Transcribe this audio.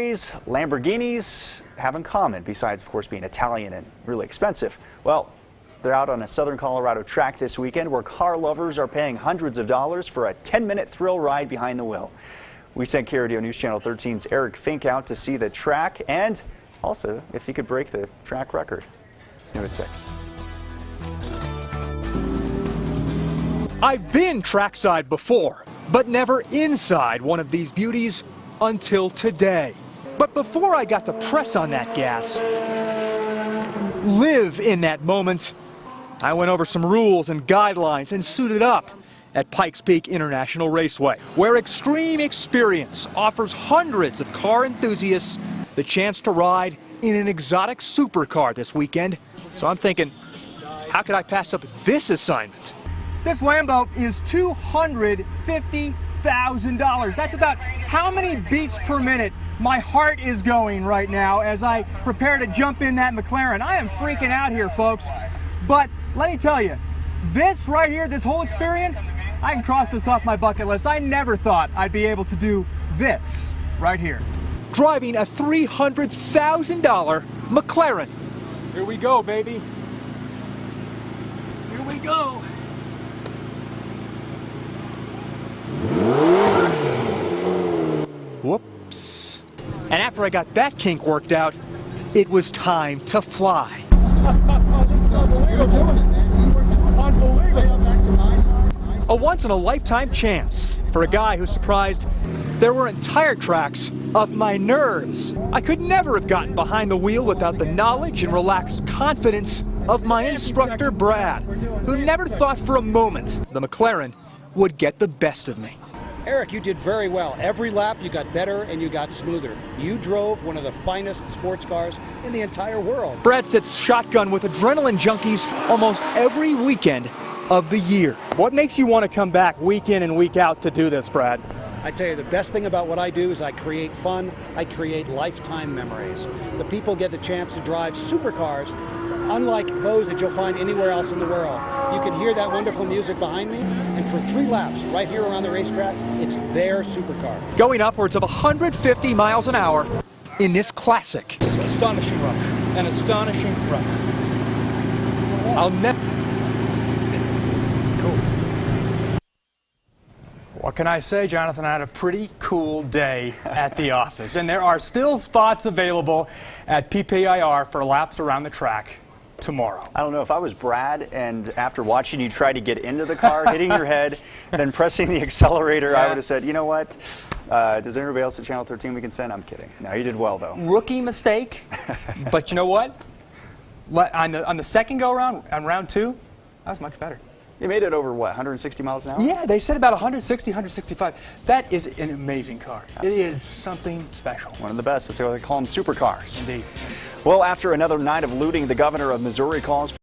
Ferraris, Lamborghinis have in common, besides, of course, being Italian and really expensive? Well, they're out on a southern Colorado track this weekend where car lovers are paying hundreds of dollars for a 10-minute thrill ride behind the wheel. We sent KRDO News Channel 13's Eric Fink out to see the track and also if he could break the track record. It's new at 6. I've been trackside before, but never inside one of these beauties until today. But before I got to press on that gas, live in that moment, I went over some rules and guidelines and suited up at Pikes Peak International Raceway, where extreme experience offers hundreds of car enthusiasts the chance to ride in an exotic supercar this weekend. So I'm thinking, how could I pass up this assignment? This Lambo is $250,000. That's about how many beats per minute my heart is going right now as I prepare to jump in that McLaren. I am freaking out here, folks. But let me tell you, this right here, this whole experience, I can cross this off my bucket list. I never thought I'd be able to do this right here. Driving a $300,000 McLaren. Here we go, baby. Here we go. Whoops. And after I got that kink worked out, it was time to fly. A once-in-a-lifetime chance for a guy who's surprised there were entire tracks of my nerves. I could never have gotten behind the wheel without the knowledge and relaxed confidence of my instructor, Brad, who never thought for a moment the McLaren would get the best of me. Eric, you did very well. Every lap you got better and you got smoother. You drove one of the finest sports cars in the entire world. Brad sits shotgun with adrenaline junkies almost every weekend of the year. What makes you want to come back week in and week out to do this, Brad? I tell you, the best thing about what I do is I create fun, I create lifetime memories. The people get the chance to drive supercars unlike those that you'll find anywhere else in the world. You can hear that wonderful music behind me, and for 3 laps right here around the racetrack, it's their supercar. Going upwards of 150 miles an hour in this classic. It's an astonishing rush. An astonishing rush. I'll never... What can I say, Jonathan? I had a pretty cool day at the office, and there are still spots available at PPIR for laps around the track tomorrow. I don't know if I was Brad and after watching you try to get into the car, hitting your head, then pressing the accelerator, yeah. I would have said, you know what? Does anybody else at Channel 13 we can send? I'm kidding. No, you did well, though. Rookie mistake, but you know what? On the second go-around, on round 2, that was much better. You made it over, what, 160 miles an hour? Yeah, they said about 160, 165. That is an amazing car. Absolutely. It is something special. One of the best. That's why they call them supercars. Indeed. Well, after another night of looting, the governor of Missouri calls